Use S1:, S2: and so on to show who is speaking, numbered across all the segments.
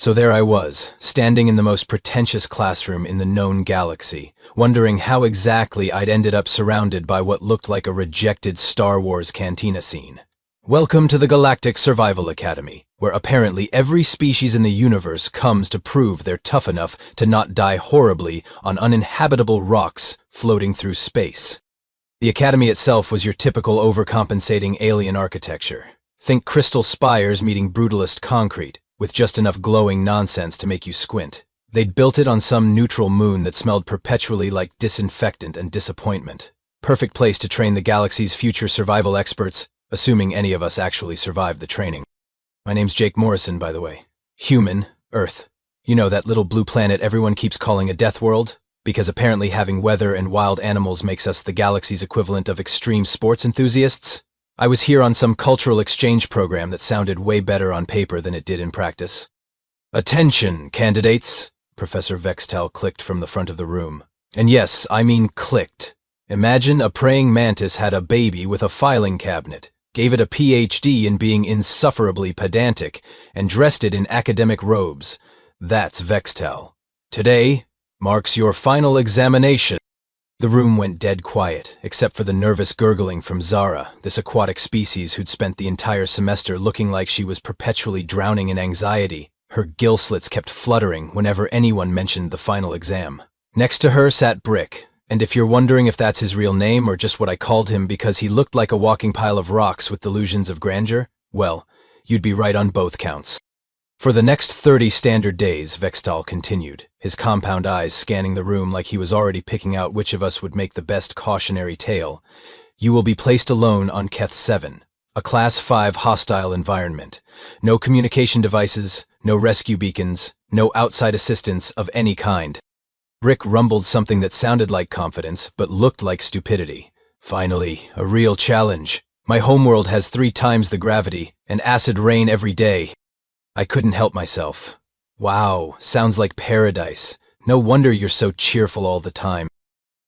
S1: So there I was, standing in the most pretentious classroom in the known galaxy, wondering how exactly I'd ended up surrounded by what looked like a rejected Star Wars cantina scene. Welcome to the Galactic Survival Academy, where apparently every species in the universe comes to prove they're tough enough to not die horribly on uninhabitable rocks floating through space. The academy itself was your typical overcompensating alien architecture. Think crystal spires meeting brutalist concrete, with just enough glowing nonsense to make you squint. They'd built it on some neutral moon that smelled perpetually like disinfectant and disappointment. Perfect place to train the galaxy's future survival experts, assuming any of us actually survived the training. My name's Jake Morrison, by the way. Human, Earth. You know, that little blue planet everyone keeps calling a death world? Because apparently having weather and wild animals makes us the galaxy's equivalent of extreme sports enthusiasts? I was here on some cultural exchange program that sounded way better on paper than it did in practice. Attention, candidates, Professor Vextal clicked from the front of the room. And yes, I mean clicked. Imagine a praying mantis had a baby with a filing cabinet, gave it a PhD in being insufferably pedantic, and dressed it in academic robes. That's Vextal. Today marks your final examination. The room went dead quiet, except for the nervous gurgling from Zara, this aquatic species who'd spent the entire semester looking like she was perpetually drowning in anxiety. Her gill slits kept fluttering whenever anyone mentioned the final exam. Next to her sat Brick, and if you're wondering if that's his real name or just what I called him because he looked like a walking pile of rocks with delusions of grandeur, well, you'd be right on both counts. For the next 30 standard days, Vextal continued, his compound eyes scanning the room like he was already picking out which of us would make the best cautionary tale, you will be placed alone on Keth 7, a Class 5 hostile environment. No communication devices, no rescue beacons, no outside assistance of any kind. Brick rumbled something that sounded like confidence, but looked like stupidity. Finally, a real challenge. My homeworld has 3 times the gravity, and acid rain every day. I couldn't help myself. Wow, sounds like paradise. No wonder you're so cheerful all the time.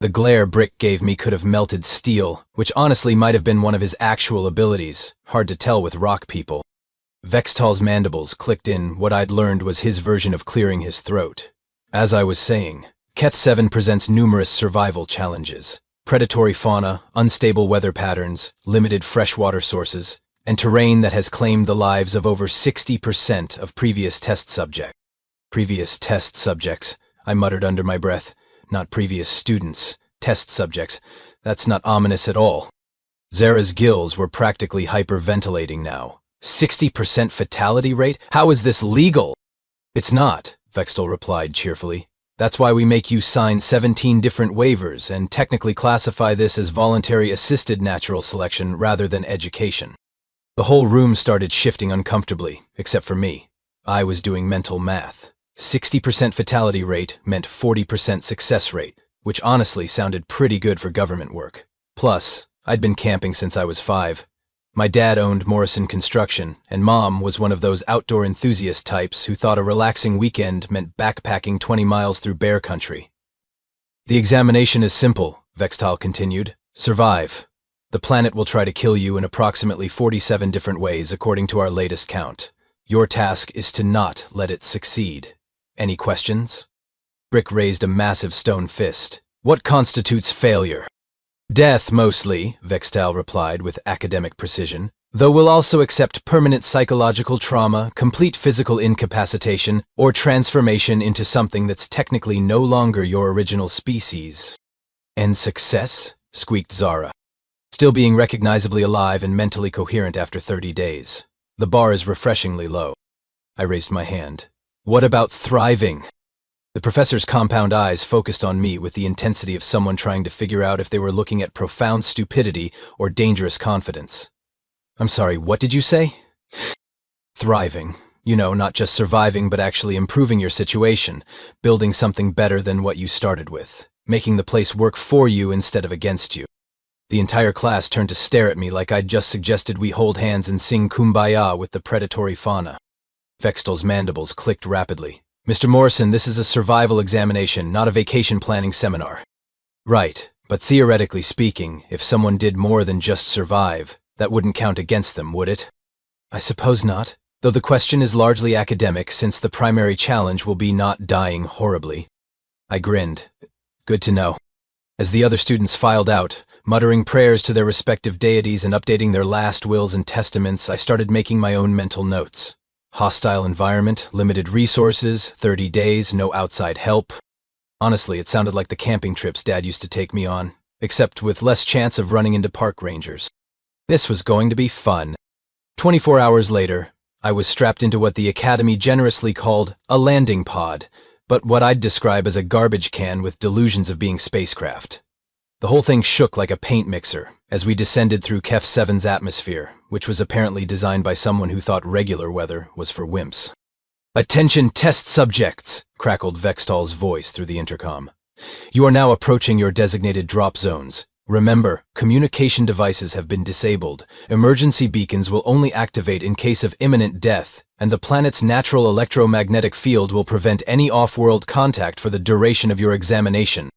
S1: The glare Brick gave me could have melted steel, which honestly might have been one of his actual abilities. Hard to tell with rock people. Vextal's mandibles clicked in what I'd learned was his version of clearing his throat. As I was saying, Keth 7 presents numerous survival challenges. Predatory fauna, unstable weather patterns, limited freshwater sources, and terrain that has claimed the lives of over 60% of previous test subjects. Previous test subjects, I muttered under my breath. Not previous students, test subjects. That's not ominous at all. Zara's gills were practically hyperventilating now. 60% fatality rate? How is this legal? It's not, Vextal replied cheerfully. That's why we make you sign 17 different waivers and technically classify this as voluntary assisted natural selection rather than education. The whole room started shifting uncomfortably, except for me. I was doing mental math. 60% fatality rate meant 40% success rate, which honestly sounded pretty good for government work. Plus, I'd been camping since I was 5. My dad owned Morrison Construction, and Mom was one of those outdoor enthusiast types who thought a relaxing weekend meant backpacking 20 miles through bear country. The examination is simple, Vextal continued. Survive. The planet will try to kill you in approximately 47 different ways according to our latest count. Your task is to not let it succeed. Any questions? Brick raised a massive stone fist. What constitutes failure? Death, mostly, Vextal replied with academic precision, though we'll also accept permanent psychological trauma, complete physical incapacitation, or transformation into something that's technically no longer your original species. And success? Squeaked Zara. Still being recognizably alive and mentally coherent after 30 days. The bar is refreshingly low. I raised my hand. What about thriving? The professor's compound eyes focused on me with the intensity of someone trying to figure out if they were looking at profound stupidity or dangerous confidence. I'm sorry, what did you say? Thriving. You know, not just surviving but actually improving your situation, building something better than what you started with, making the place work for you instead of against you. The entire class turned to stare at me like I'd just suggested we hold hands and sing Kumbaya with the predatory fauna. Vextal's mandibles clicked rapidly. Mr. Morrison, this is a survival examination, not a vacation planning seminar. Right, but theoretically speaking, if someone did more than just survive, that wouldn't count against them, would it? I suppose not. though the question is largely academic since the primary challenge will be not dying horribly. I grinned. Good to know. As the other students filed out, muttering prayers to their respective deities and updating their last wills and testaments, I started making my own mental notes. Hostile environment, limited resources, 30 days, no outside help. Honestly, it sounded like the camping trips Dad used to take me on, except with less chance of running into park rangers. This was going to be fun. 24 hours later, I was strapped into what the Academy generously called a landing pod, but what I'd describe as a garbage can with delusions of being spacecraft. The whole thing shook like a paint mixer as we descended through HFY's atmosphere, which was apparently designed by someone who thought regular weather was for wimps. "Attention test subjects," crackled Vextal's voice through the intercom. "You are now approaching your designated drop zones. Remember, communication devices have been disabled. Emergency beacons will only activate in case of imminent death, and the planet's natural electromagnetic field will prevent any off-world contact for the duration of your examination."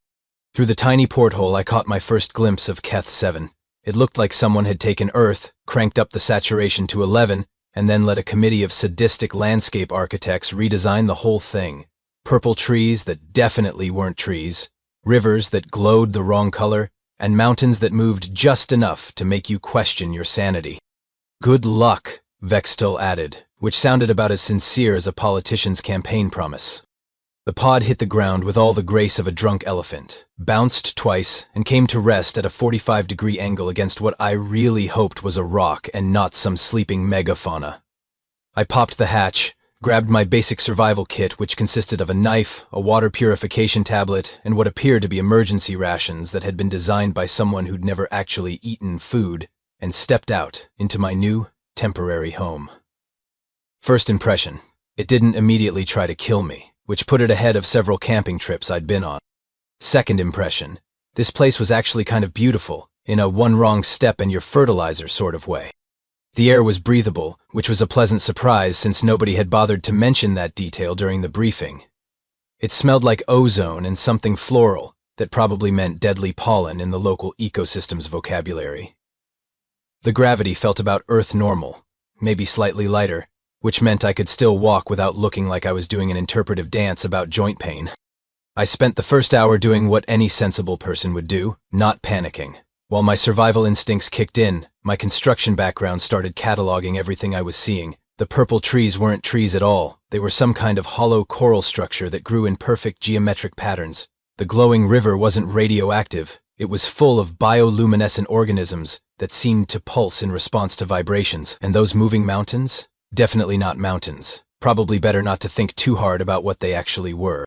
S1: Through the tiny porthole, I caught my first glimpse of Keth 7. It looked like someone had taken Earth, cranked up the saturation to 11, and then let a committee of sadistic landscape architects redesign the whole thing. Purple trees that definitely weren't trees, rivers that glowed the wrong color, and mountains that moved just enough to make you question your sanity. "Good luck," Vextal added, which sounded about as sincere as a politician's campaign promise. The pod hit the ground with all the grace of a drunk elephant, bounced twice, and came to rest at a 45-degree angle against what I really hoped was a rock and not some sleeping megafauna. I popped the hatch, grabbed my basic survival kit, which consisted of a knife, a water purification tablet, and what appeared to be emergency rations that had been designed by someone who'd never actually eaten food, and stepped out into my new, temporary home. First impression, it didn't immediately try to kill me, which put it ahead of several camping trips I'd been on. Second impression, this place was actually kind of beautiful, in a one wrong step and you're fertilizer sort of way. The air was breathable, which was a pleasant surprise since nobody had bothered to mention that detail during the briefing. It smelled like ozone and something floral that probably meant deadly pollen in the local ecosystem's vocabulary. The gravity felt about Earth normal, maybe slightly lighter, which meant I could still walk without looking like I was doing an interpretive dance about joint pain. I spent the first hour doing what any sensible person would do, not panicking. While my survival instincts kicked in, my construction background started cataloging everything I was seeing. The purple trees weren't trees at all. They were some kind of hollow coral structure that grew in perfect geometric patterns. The glowing river wasn't radioactive. It was full of bioluminescent organisms that seemed to pulse in response to vibrations. And those moving mountains? Definitely not mountains. Probably better not to think too hard about what they actually were.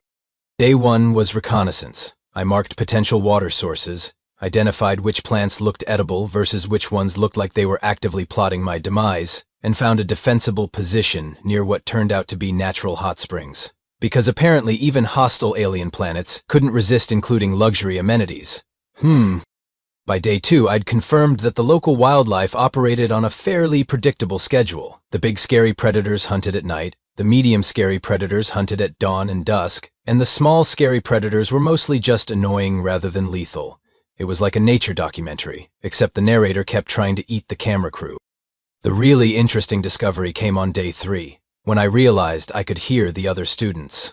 S1: Day 1 was reconnaissance. I marked potential water sources, identified which plants looked edible versus which ones looked like they were actively plotting my demise, and found a defensible position near what turned out to be natural hot springs. Because apparently even hostile alien planets couldn't resist including luxury amenities. By day 2, I'd confirmed that the local wildlife operated on a fairly predictable schedule. The big scary predators hunted at night, the medium scary predators hunted at dawn and dusk, and the small scary predators were mostly just annoying rather than lethal. It was like a nature documentary, except the narrator kept trying to eat the camera crew. The really interesting discovery came on day 3, when I realized I could hear the other students.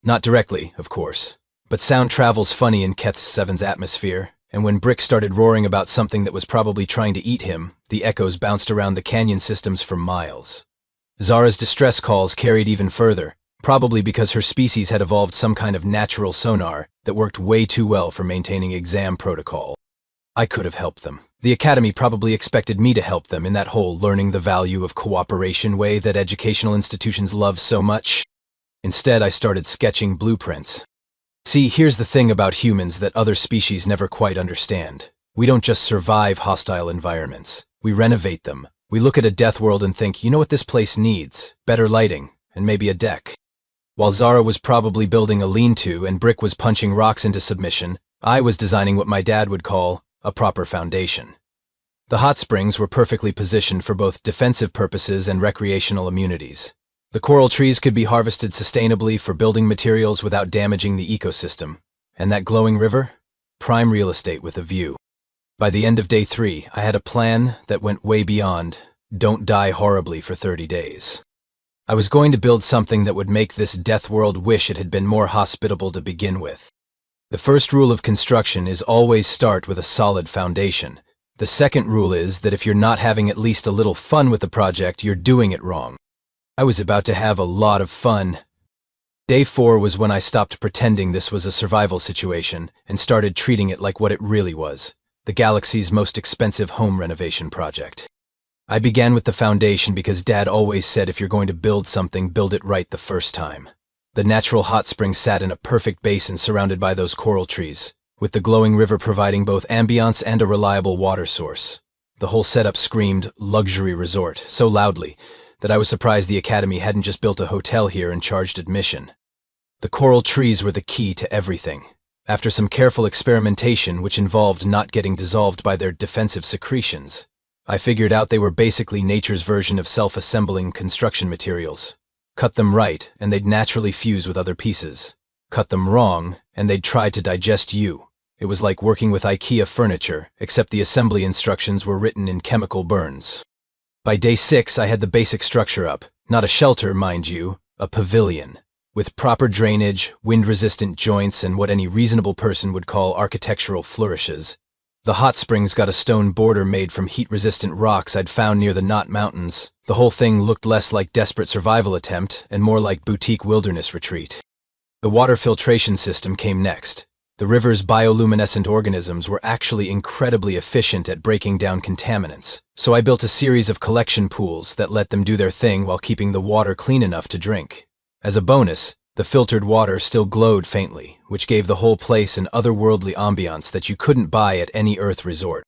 S1: Not directly, of course, but sound travels funny in Keth 7's atmosphere, and when Brick started roaring about something that was probably trying to eat him, the echoes bounced around the canyon systems for miles. Zara's distress calls carried even further, probably because her species had evolved some kind of natural sonar that worked way too well for maintaining exam protocol. I could have helped them. The Academy probably expected me to help them in that whole learning the value of cooperation way that educational institutions love so much. Instead, I started sketching blueprints. See, here's the thing about humans that other species never quite understand. We don't just survive hostile environments. We renovate them. We look at a death world and think, you know what this place needs? Better lighting, and maybe a deck. While Zara was probably building a lean-to and Brick was punching rocks into submission, I was designing what my dad would call a proper foundation. The hot springs were perfectly positioned for both defensive purposes and recreational immunities. The coral trees could be harvested sustainably for building materials without damaging the ecosystem. And that glowing river? Prime real estate with a view. By the end of day 3, I had a plan that went way beyond, don't die horribly for 30 days. I was going to build something that would make this death world wish it had been more hospitable to begin with. The first rule of construction is always start with a solid foundation. The second rule is that if you're not having at least a little fun with the project, you're doing it wrong. I was about to have a lot of fun. Day 4 was when I stopped pretending this was a survival situation and started treating it like what it really was, the galaxy's most expensive home renovation project. I began with the foundation because Dad always said if you're going to build something, build it right the first time. The natural hot spring sat in a perfect basin surrounded by those coral trees, with the glowing river providing both ambiance and a reliable water source. The whole setup screamed luxury resort so loudly that I was surprised the Academy hadn't just built a hotel here and charged admission. The coral trees were the key to everything. After some careful experimentation, which involved not getting dissolved by their defensive secretions, I figured out they were basically nature's version of self-assembling construction materials. Cut them right, and they'd naturally fuse with other pieces. Cut them wrong, and they'd try to digest you. It was like working with IKEA furniture, except the assembly instructions were written in chemical burns. By day 6, I had the basic structure up. Not a shelter, mind you, a pavilion. With proper drainage, wind-resistant joints, and what any reasonable person would call architectural flourishes. The hot springs got a stone border made from heat-resistant rocks I'd found near the Knot Mountains. The whole thing looked less like desperate survival attempt and more like boutique wilderness retreat. The water filtration system came next. The river's bioluminescent organisms were actually incredibly efficient at breaking down contaminants, so I built a series of collection pools that let them do their thing while keeping the water clean enough to drink. As a bonus, the filtered water still glowed faintly, which gave the whole place an otherworldly ambiance that you couldn't buy at any Earth resort.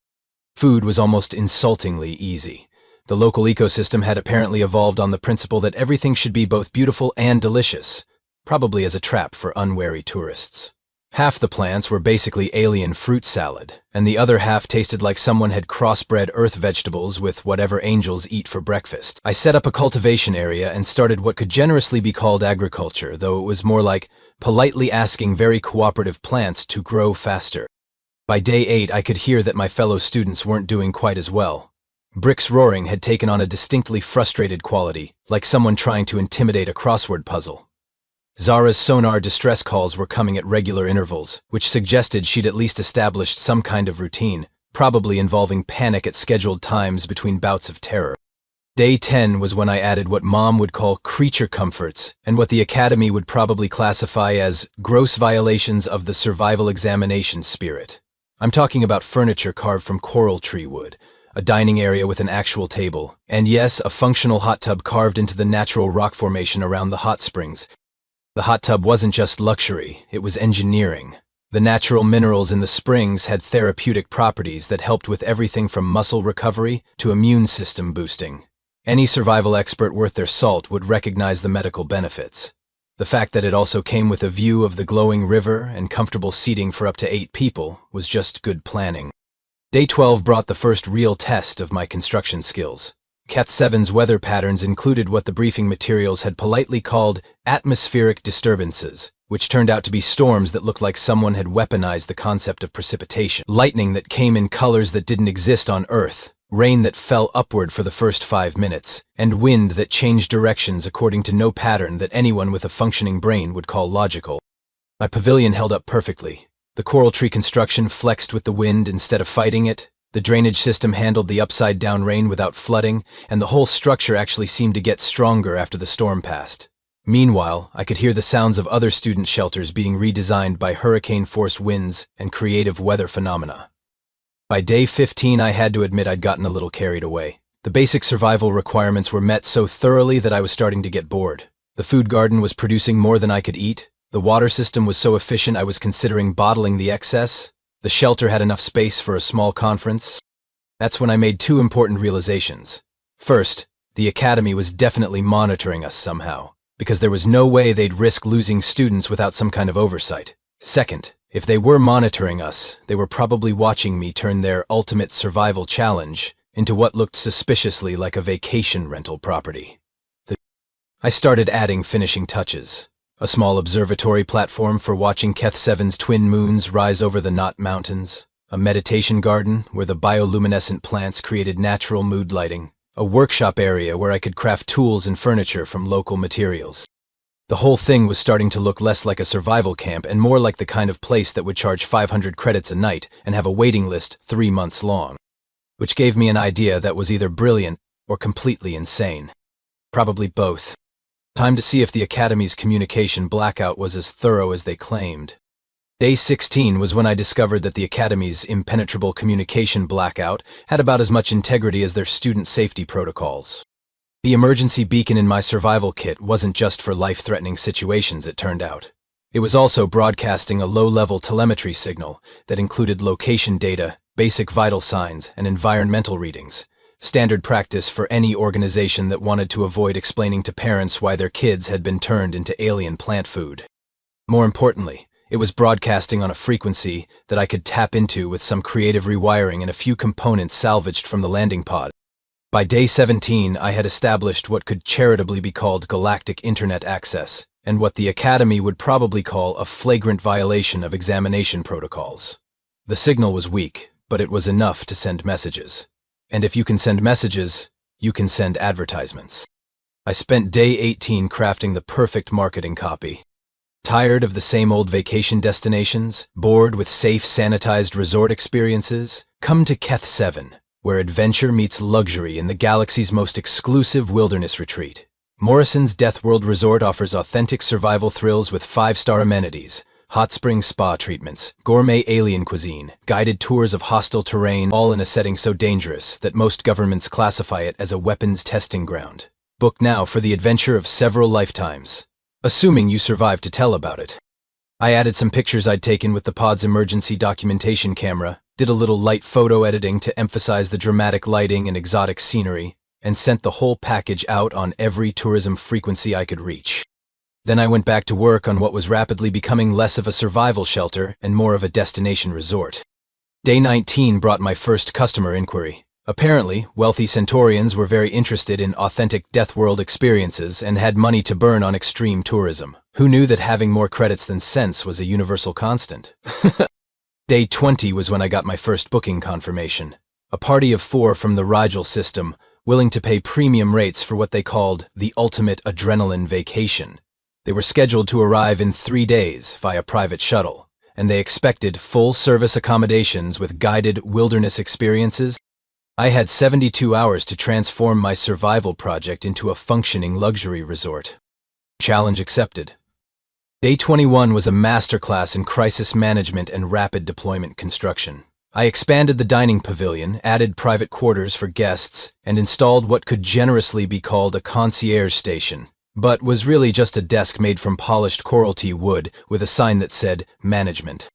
S1: Food was almost insultingly easy. The local ecosystem had apparently evolved on the principle that everything should be both beautiful and delicious, probably as a trap for unwary tourists. Half the plants were basically alien fruit salad, and the other half tasted like someone had crossbred earth vegetables with whatever angels eat for breakfast. I set up a cultivation area and started what could generously be called agriculture, though it was more like politely asking very cooperative plants to grow faster. By day 8, I could hear that my fellow students weren't doing quite as well. Brick's roaring had taken on a distinctly frustrated quality, like someone trying to intimidate a crossword puzzle. Zara's sonar distress calls were coming at regular intervals, which suggested she'd at least established some kind of routine, probably involving panic at scheduled times between bouts of terror. Day 10 was when I added what Mom would call creature comforts, and what the Academy would probably classify as gross violations of the survival examination spirit. I'm talking about furniture carved from coral tree wood, a dining area with an actual table, and yes, a functional hot tub carved into the natural rock formation around the hot springs. The hot tub wasn't just luxury, it was engineering. The natural minerals in the springs had therapeutic properties that helped with everything from muscle recovery to immune system boosting. Any survival expert worth their salt would recognize the medical benefits. The fact that it also came with a view of the glowing river and comfortable seating for up to 8 people was just good planning. Day 12 brought the first real test of my construction skills. Keth 7's weather patterns included what the briefing materials had politely called atmospheric disturbances, which turned out to be storms that looked like someone had weaponized the concept of precipitation. Lightning that came in colors that didn't exist on Earth, rain that fell upward for the first 5 minutes, and wind that changed directions according to no pattern that anyone with a functioning brain would call logical. My pavilion held up perfectly. The coral tree construction flexed with the wind instead of fighting it. The drainage system handled the upside-down rain without flooding, and the whole structure actually seemed to get stronger after the storm passed. Meanwhile, I could hear the sounds of other student shelters being redesigned by hurricane-force winds and creative weather phenomena. By day 15, I had to admit I'd gotten a little carried away. The basic survival requirements were met so thoroughly that I was starting to get bored. The food garden was producing more than I could eat. The water system was so efficient I was considering bottling the excess. The shelter had enough space for a small conference. That's when I made 2 important realizations. First, the Academy was definitely monitoring us somehow, because there was no way they'd risk losing students without some kind of oversight. Second, if they were monitoring us, they were probably watching me turn their ultimate survival challenge into what looked suspiciously like a vacation rental property. I started adding finishing touches. A small observatory platform for watching Keth 7's twin moons rise over the Knot Mountains, a meditation garden where the bioluminescent plants created natural mood lighting, a workshop area where I could craft tools and furniture from local materials. The whole thing was starting to look less like a survival camp and more like the kind of place that would charge 500 credits a night and have a waiting list 3 months long. Which gave me an idea that was either brilliant or completely insane. Probably both. Time to see if the Academy's communication blackout was as thorough as they claimed. Day 16 was when I discovered that the Academy's impenetrable communication blackout had about as much integrity as their student safety protocols. The emergency beacon in my survival kit wasn't just for life-threatening situations, it turned out. It was also broadcasting a low-level telemetry signal that included location data, basic vital signs, and environmental readings. Standard practice for any organization that wanted to avoid explaining to parents why their kids had been turned into alien plant food. More importantly, it was broadcasting on a frequency that I could tap into with some creative rewiring and a few components salvaged from the landing pod. By day 17, I had established what could charitably be called galactic internet access, and what the Academy would probably call a flagrant violation of examination protocols. The signal was weak, but it was enough to send messages. And if you can send messages, you can send advertisements. I spent day 18 crafting the perfect marketing copy. Tired of the same old vacation destinations? Bored with safe, sanitized resort experiences? Come to Keth 7, where adventure meets luxury in the galaxy's most exclusive wilderness retreat. Morrison's Death World Resort offers authentic survival thrills with 5-star amenities, hot spring spa treatments, gourmet alien cuisine, guided tours of hostile terrain, all in a setting so dangerous that most governments classify it as a weapons testing ground. Book now for the adventure of several lifetimes, assuming you survive to tell about it. I added some pictures I'd taken with the pod's emergency documentation camera, did a little light photo editing to emphasize the dramatic lighting and exotic scenery, and sent the whole package out on every tourism frequency I could reach. Then I went back to work on what was rapidly becoming less of a survival shelter and more of a destination resort. Day 19 brought my first customer inquiry. Apparently, wealthy Centaurians were very interested in authentic Death World experiences and had money to burn on extreme tourism. Who knew that having more credits than cents was a universal constant? Day 20 was when I got my first booking confirmation. A party of 4 from the Rigel system, willing to pay premium rates for what they called the ultimate adrenaline vacation. They were scheduled to arrive in 3 days via private shuttle, and they expected full-service accommodations with guided wilderness experiences. I had 72 hours to transform my survival project into a functioning luxury resort. Challenge accepted. Day 21 was a masterclass in crisis management and rapid deployment construction. I expanded the dining pavilion, added private quarters for guests, and installed what could generously be called a concierge station, but was really just a desk made from polished coralty wood with a sign that said management.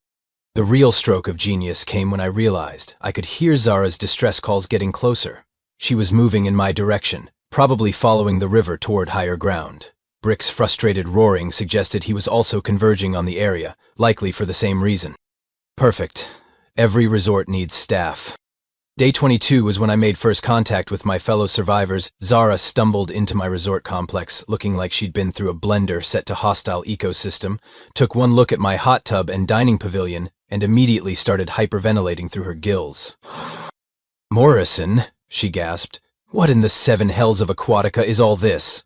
S1: The real stroke of genius came when I realized I could hear Zara's distress calls getting closer. She was moving in my direction, probably following the river toward higher ground. Brick's frustrated roaring suggested he was also converging on the area, likely for the same reason. Perfect. Every resort needs staff. Day 22 was when I made first contact with my fellow survivors. Zara stumbled into my resort complex, looking like she'd been through a blender set to hostile ecosystem, took one look at my hot tub and dining pavilion, and immediately started hyperventilating through her gills. "Morrison," she gasped, "what in the 7 hells of Aquatica is all this?"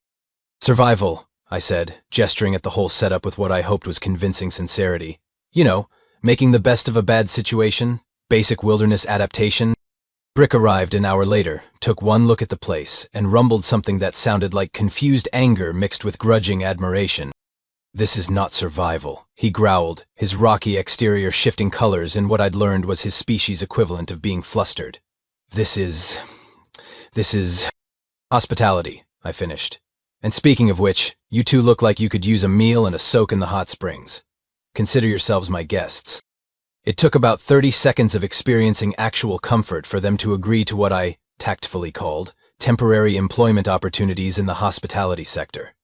S1: "Survival," I said, gesturing at the whole setup with what I hoped was convincing sincerity. You know, making the best of a bad situation, basic wilderness adaptation. Brick arrived an hour later, took one look at the place, and rumbled something that sounded like confused anger mixed with grudging admiration. "This is not survival," he growled, his rocky exterior shifting colors in what I'd learned was his species' equivalent of being flustered. This is hospitality," I finished. "And speaking of which, you two look like you could use a meal and a soak in the hot springs. Consider yourselves my guests." It took about 30 seconds of experiencing actual comfort for them to agree to what I tactfully called temporary employment opportunities in the hospitality sector.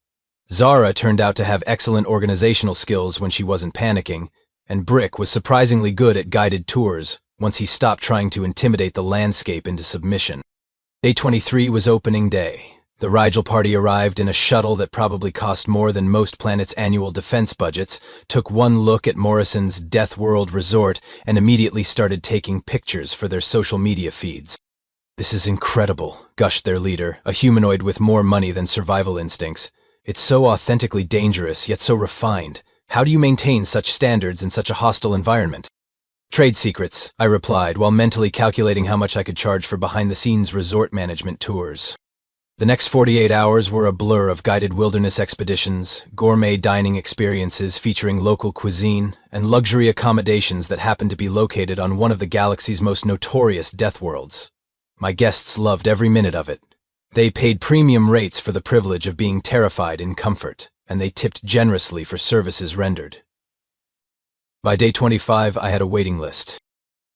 S1: Zara turned out to have excellent organizational skills when she wasn't panicking, and Brick was surprisingly good at guided tours once he stopped trying to intimidate the landscape into submission. Day 23 was opening day. The Rigel party arrived in a shuttle that probably cost more than most planets' annual defense budgets, took one look at Morrison's Death World Resort, and immediately started taking pictures for their social media feeds. "This is incredible," gushed their leader, a humanoid with more money than survival instincts. It's so authentically dangerous, yet so refined. How do you maintain such standards in such a hostile environment? Trade secrets, I replied, while mentally calculating how much I could charge for behind-the-scenes resort management tours. The next 48 hours were a blur of guided wilderness expeditions, gourmet dining experiences featuring local cuisine, and luxury accommodations that happened to be located on one of the galaxy's most notorious death worlds. My guests loved every minute of it. They paid premium rates for the privilege of being terrified in comfort, and they tipped generously for services rendered. By day 25, I had a waiting list.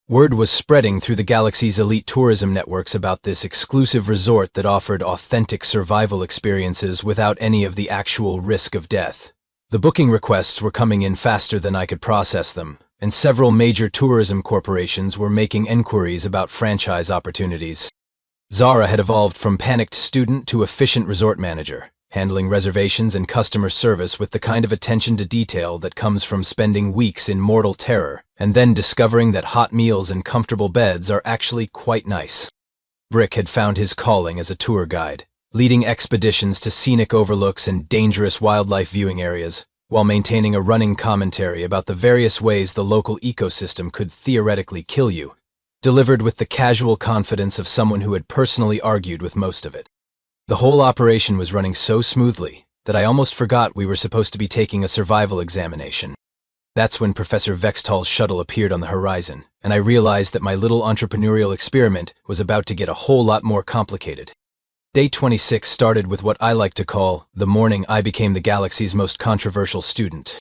S1: Word was spreading through the galaxy's elite tourism networks about this exclusive resort that offered authentic survival experiences without any of the actual risk of death. The booking requests were coming in faster than I could process them, and several major tourism corporations were making inquiries about franchise opportunities. Zara had evolved from panicked student to efficient resort manager, handling reservations and customer service with the kind of attention to detail that comes from spending weeks in mortal terror and then discovering that hot meals and comfortable beds are actually quite nice. Brick had found his calling as a tour guide, leading expeditions to scenic overlooks and dangerous wildlife viewing areas, while maintaining a running commentary about the various ways the local ecosystem could theoretically kill you, delivered with the casual confidence of someone who had personally argued with most of it. The whole operation was running so smoothly that I almost forgot we were supposed to be taking a survival examination. That's when Professor Vextal's shuttle appeared on the horizon, and I realized that my little entrepreneurial experiment was about to get a whole lot more complicated. Day 26 started with what I like to call the morning I became the galaxy's most controversial student.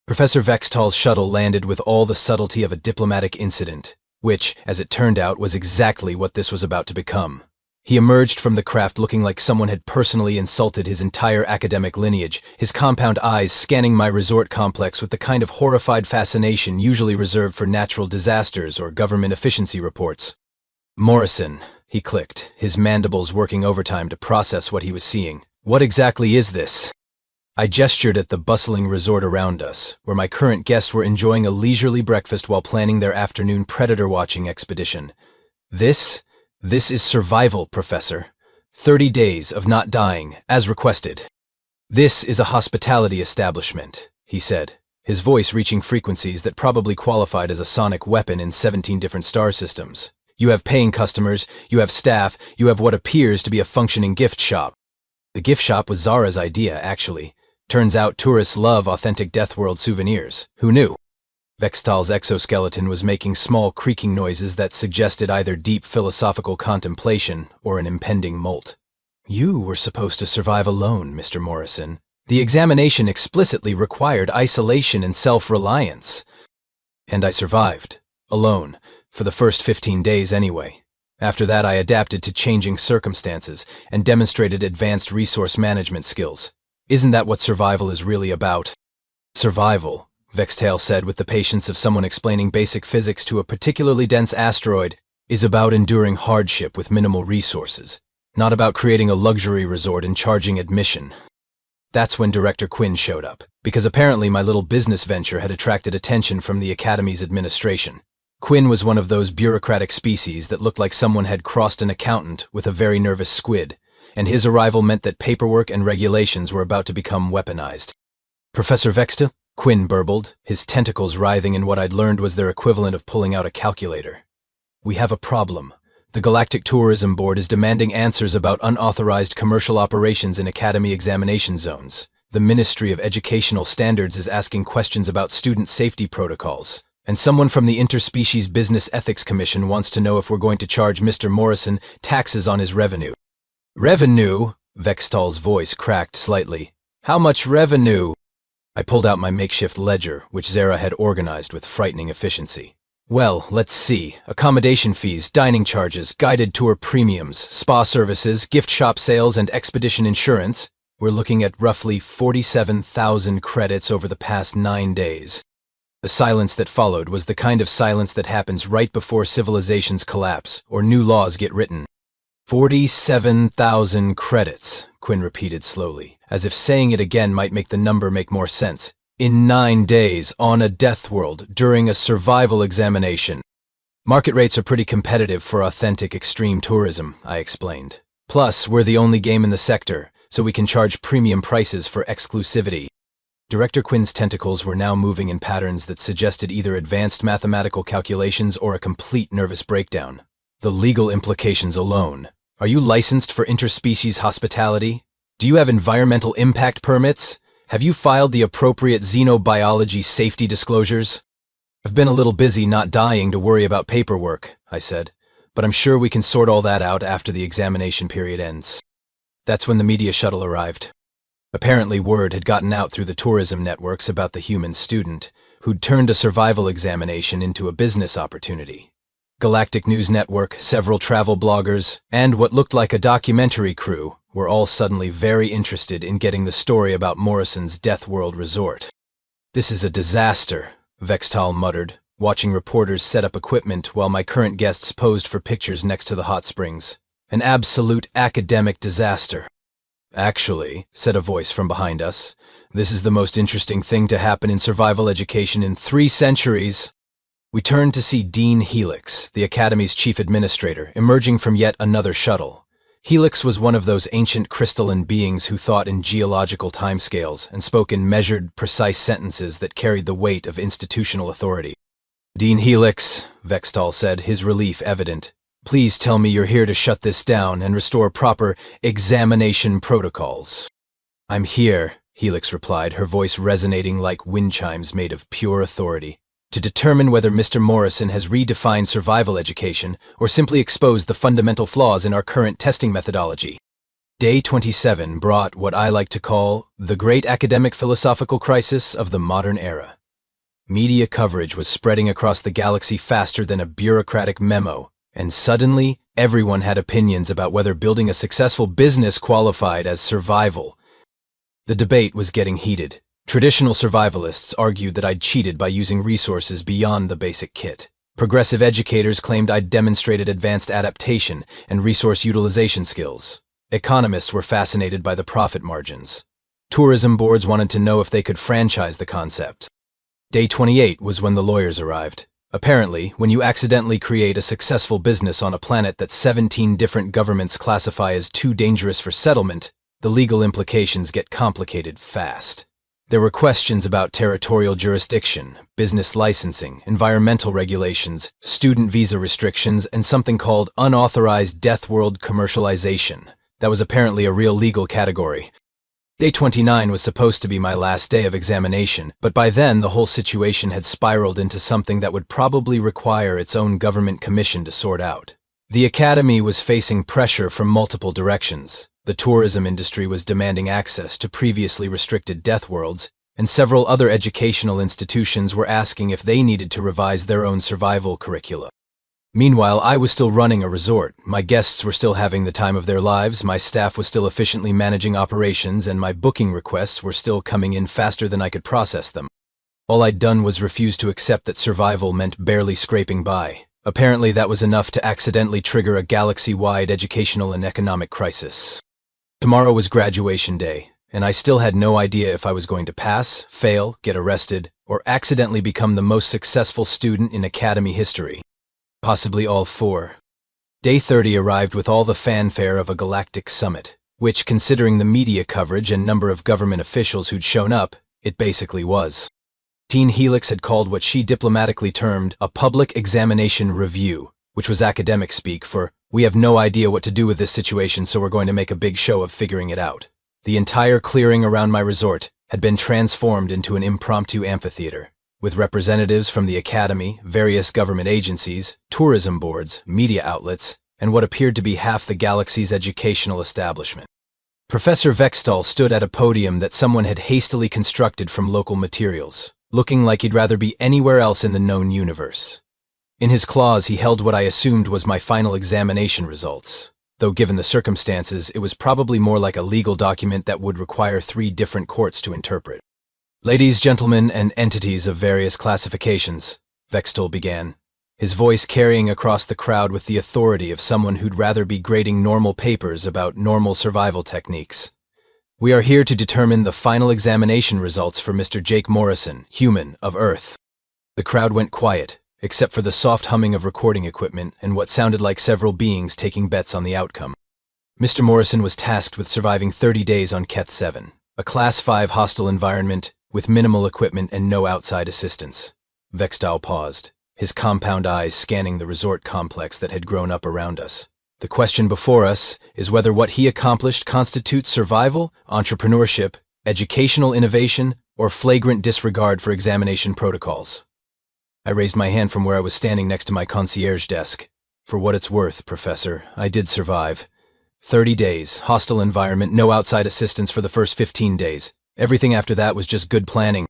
S1: Professor Vextal's shuttle landed with all the subtlety of a diplomatic incident, which, as it turned out, was exactly what this was about to become. He emerged from the craft looking like someone had personally insulted his entire academic lineage, his compound eyes scanning my resort complex with the kind of horrified fascination usually reserved for natural disasters or government efficiency reports. "Morrison," he clicked, his mandibles working overtime to process what he was seeing. "What exactly is this?" I gestured at the bustling resort around us, where my current guests were enjoying a leisurely breakfast while planning their afternoon predator-watching expedition. This is survival, Professor. 30 days of not dying, as requested. This is a hospitality establishment, he said, his voice reaching frequencies that probably qualified as a sonic weapon in 17 different star systems. You have paying customers, you have staff, you have what appears to be a functioning gift shop. The gift shop was Zara's idea, actually. Turns out tourists love authentic Death World souvenirs. Who knew? Vextal's exoskeleton was making small creaking noises that suggested either deep philosophical contemplation or an impending molt. "You were supposed to survive alone, Mr. Morrison. The examination explicitly required isolation and self-reliance." And I survived. Alone. For the first 15 days anyway. After that I adapted to changing circumstances and demonstrated advanced resource management skills. Isn't that what survival is really about? Survival, Vextal said with the patience of someone explaining basic physics to a particularly dense asteroid, is about enduring hardship with minimal resources, not about creating a luxury resort and charging admission. That's when Director Quinn showed up, because apparently my little business venture had attracted attention from the Academy's administration. Quinn was one of those bureaucratic species that looked like someone had crossed an accountant with a very nervous squid, and his arrival meant that paperwork and regulations were about to become weaponized. "Professor Vextal?" Quinn burbled, his tentacles writhing in what I'd learned was their equivalent of pulling out a calculator. "We have a problem. The Galactic Tourism Board is demanding answers about unauthorized commercial operations in Academy examination zones. The Ministry of Educational Standards is asking questions about student safety protocols. And someone from the Interspecies Business Ethics Commission wants to know if we're going to charge Mr. Morrison taxes on his revenue." "Revenue?" Vextal's voice cracked slightly. "How much revenue?" I pulled out my makeshift ledger, which Zara had organized with frightening efficiency. "Well, let's see. Accommodation fees, dining charges, guided tour premiums, spa services, gift shop sales, and expedition insurance. We're looking at roughly 47,000 credits over the past 9 days. The silence that followed was the kind of silence that happens right before civilizations collapse or new laws get written. 47,000 credits, Quinn repeated slowly, as if saying it again might make the number make more sense. In 9 days, on a death world, during a survival examination. Market rates are pretty competitive for authentic extreme tourism, I explained. Plus, we're the only game in the sector, so we can charge premium prices for exclusivity. Director Quinn's tentacles were now moving in patterns that suggested either advanced mathematical calculations or a complete nervous breakdown. The legal implications alone. Are you licensed for interspecies hospitality? Do you have environmental impact permits? Have you filed the appropriate xenobiology safety disclosures? I've been a little busy not dying to worry about paperwork, I said, but I'm sure we can sort all that out after the examination period ends. That's when the media shuttle arrived. Apparently word had gotten out through the tourism networks about the human student, who'd turned a survival examination into a business opportunity. Galactic News Network, several travel bloggers, and what looked like a documentary crew were all suddenly very interested in getting the story about Morrison's Death World resort. This is a disaster, Vextal muttered, watching reporters set up equipment while my current guests posed for pictures next to the hot springs. An absolute academic disaster. Actually, said a voice from behind us, this is the most interesting thing to happen in survival education in 3 centuries. We turned to see Dean Helix, the Academy's chief administrator, emerging from yet another shuttle. Helix was one of those ancient crystalline beings who thought in geological timescales and spoke in measured, precise sentences that carried the weight of institutional authority. Dean Helix, Vextal said, his relief evident. Please tell me you're here to shut this down and restore proper examination protocols. I'm here, Helix replied, her voice resonating like wind chimes made of pure authority, to determine whether Mr. Morrison has redefined survival education or simply exposed the fundamental flaws in our current testing methodology. Day 27 brought what I like to call the great academic philosophical crisis of the modern era. Media coverage was spreading across the galaxy faster than a bureaucratic memo, and suddenly, everyone had opinions about whether building a successful business qualified as survival. The debate was getting heated. Traditional survivalists argued that I'd cheated by using resources beyond the basic kit. Progressive educators claimed I'd demonstrated advanced adaptation and resource utilization skills. Economists were fascinated by the profit margins. Tourism boards wanted to know if they could franchise the concept. Day 28 was when the lawyers arrived. Apparently, when you accidentally create a successful business on a planet that 17 different governments classify as too dangerous for settlement, the legal implications get complicated fast. There were questions about territorial jurisdiction, business licensing, environmental regulations, student visa restrictions, and something called unauthorized death world commercialization. That was apparently a real legal category. Day 29 was supposed to be my last day of examination, but by then the whole situation had spiraled into something that would probably require its own government commission to sort out. The Academy was facing pressure from multiple directions. The tourism industry was demanding access to previously restricted death worlds, and several other educational institutions were asking if they needed to revise their own survival curricula. Meanwhile, I was still running a resort. My guests were still having the time of their lives, my staff was still efficiently managing operations, and my booking requests were still coming in faster than I could process them. All I'd done was refuse to accept that survival meant barely scraping by. Apparently that was enough to accidentally trigger a galaxy-wide educational and economic crisis. Tomorrow was graduation day, and I still had no idea if I was going to pass, fail, get arrested, or accidentally become the most successful student in Academy history. Possibly all 4. Day 30 arrived with all the fanfare of a galactic summit, which, considering the media coverage and number of government officials who'd shown up, it basically was. Dean Helix had called what she diplomatically termed a public examination review, which was academic speak for, we have no idea what to do with this situation, so we're going to make a big show of figuring it out. The entire clearing around my resort had been transformed into an impromptu amphitheater, with representatives from the Academy, various government agencies, tourism boards, media outlets, and what appeared to be half the galaxy's educational establishment. Professor Vextal stood at a podium that someone had hastily constructed from local materials, looking like he'd rather be anywhere else in the known universe. In his claws he held what I assumed was my final examination results, though given the circumstances it was probably more like a legal document that would require 3 different courts to interpret. Ladies, gentlemen, and entities of various classifications, Vextal began, his voice carrying across the crowd with the authority of someone who'd rather be grading normal papers about normal survival techniques. We are here to determine the final examination results for Mr. Jake Morrison, human, of Earth. The crowd went quiet, except for the soft humming of recording equipment and what sounded like several beings taking bets on the outcome. Mr. Morrison was tasked with surviving 30 days on Keth 7, a Class 5 hostile environment with minimal equipment and no outside assistance. Vextal paused, his compound eyes scanning the resort complex that had grown up around us. The question before us is whether what he accomplished constitutes survival, entrepreneurship, educational innovation, or flagrant disregard for examination protocols. I raised my hand from where I was standing next to my concierge desk. For what it's worth, Professor, I did survive. 30 days, hostile environment, no outside assistance for the first 15 days. Everything after that was just good planning.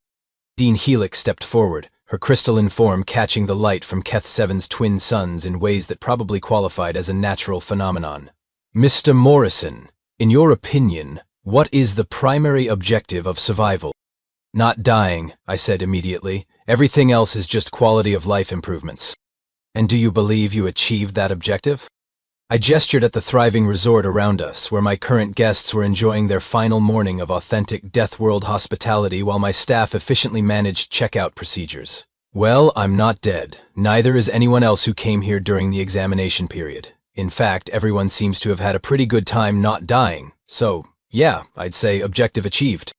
S1: Dean Helix stepped forward, her crystalline form catching the light from Keth 7's twin suns in ways that probably qualified as a natural phenomenon. Mr. Morrison, in your opinion, what is the primary objective of survival? Not dying, I said immediately. Everything else is just quality of life improvements. And do you believe you achieved that objective? I gestured at the thriving resort around us, where my current guests were enjoying their final morning of authentic Death World hospitality while my staff efficiently managed checkout procedures. Well, I'm not dead. Neither is anyone else who came here during the examination period. In fact, everyone seems to have had a pretty good time not dying. So, yeah, I'd say objective achieved.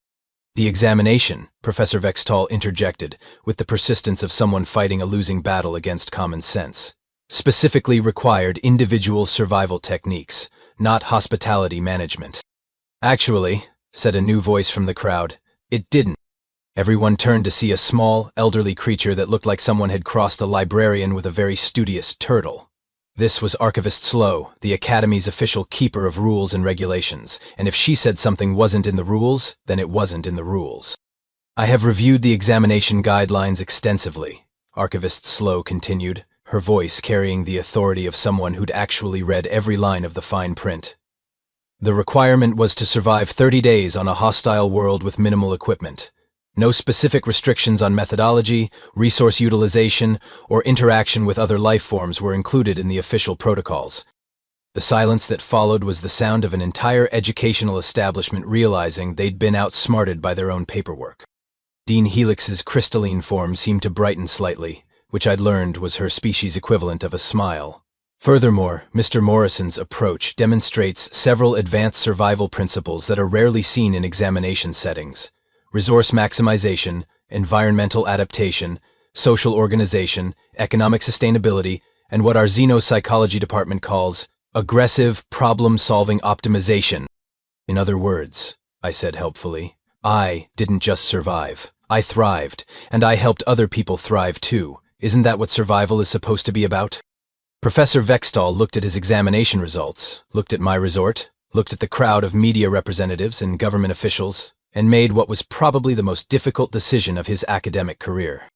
S1: The examination, Professor Vextal interjected, with the persistence of someone fighting a losing battle against common sense, specifically required individual survival techniques, not hospitality management. Actually, said a new voice from the crowd, it didn't. Everyone turned to see a small, elderly creature that looked like someone had crossed a librarian with a very studious turtle. This was Archivist Slow, the Academy's official keeper of rules and regulations, and if she said something wasn't in the rules, then it wasn't in the rules. I have reviewed the examination guidelines extensively, Archivist Slow continued, her voice carrying the authority of someone who'd actually read every line of the fine print. The requirement was to survive 30 days on a hostile world with minimal equipment. No specific restrictions on methodology, resource utilization, or interaction with other life forms were included in the official protocols. The silence that followed was the sound of an entire educational establishment realizing they'd been outsmarted by their own paperwork. Dean Helix's crystalline form seemed to brighten slightly, which I'd learned was her species equivalent of a smile. Furthermore, Mr. Morrison's approach demonstrates several advanced survival principles that are rarely seen in examination settings. Resource maximization, environmental adaptation, social organization, economic sustainability, and what our xenopsychology department calls aggressive problem-solving optimization. In other words, I said helpfully, I didn't just survive. I thrived, and I helped other people thrive too. Isn't that what survival is supposed to be about? Professor Vextal looked at his examination results, looked at my resort, looked at the crowd of media representatives and government officials, and made what was probably the most difficult decision of his academic career.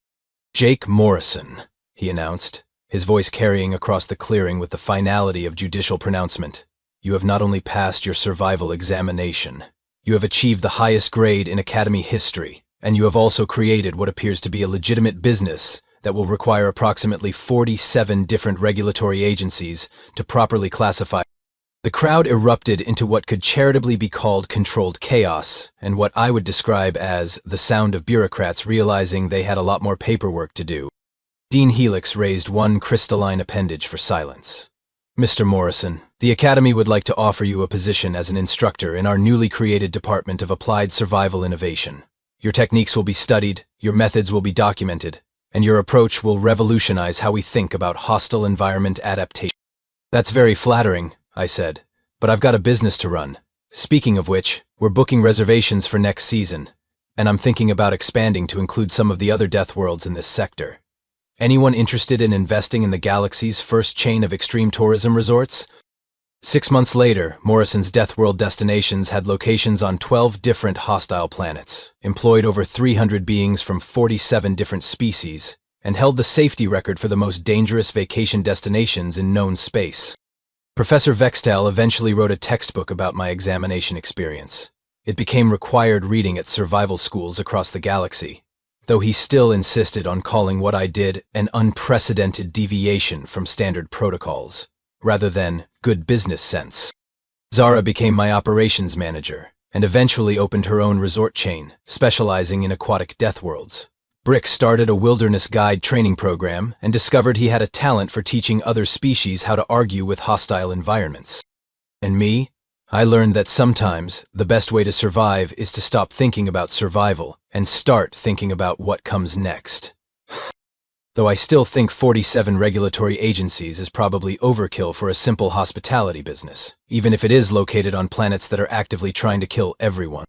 S1: Jake Morrison, he announced, his voice carrying across the clearing with the finality of judicial pronouncement. You have not only passed your survival examination, you have achieved the highest grade in Academy history, and you have also created what appears to be a legitimate business that will require approximately 47 different regulatory agencies to properly classify. The crowd erupted into what could charitably be called controlled chaos, and what I would describe as the sound of bureaucrats realizing they had a lot more paperwork to do. Dean Helix raised one crystalline appendage for silence. Mr. Morrison, the Academy would like to offer you a position as an instructor in our newly created Department of Applied Survival Innovation. Your techniques will be studied, your methods will be documented, and your approach will revolutionize how we think about hostile environment adaptation. That's very flattering, I said, but I've got a business to run. Speaking of which, we're booking reservations for next season, and I'm thinking about expanding to include some of the other death worlds in this sector. Anyone interested in investing in the galaxy's first chain of extreme tourism resorts? 6 months later, Morrison's Death World destinations had locations on 12 different hostile planets, employed over 300 beings from 47 different species, and held the safety record for the most dangerous vacation destinations in known space. Professor Vextal eventually wrote a textbook about my examination experience. It became required reading at survival schools across the galaxy, though he still insisted on calling what I did an unprecedented deviation from standard protocols, rather than good business sense. Zara became my operations manager, and eventually opened her own resort chain, specializing in aquatic death worlds. Brick started a wilderness guide training program and discovered he had a talent for teaching other species how to argue with hostile environments. And me, I learned that sometimes the best way to survive is to stop thinking about survival and start thinking about what comes next. Though I still think 47 regulatory agencies is probably overkill for a simple hospitality business, even if it is located on planets that are actively trying to kill everyone.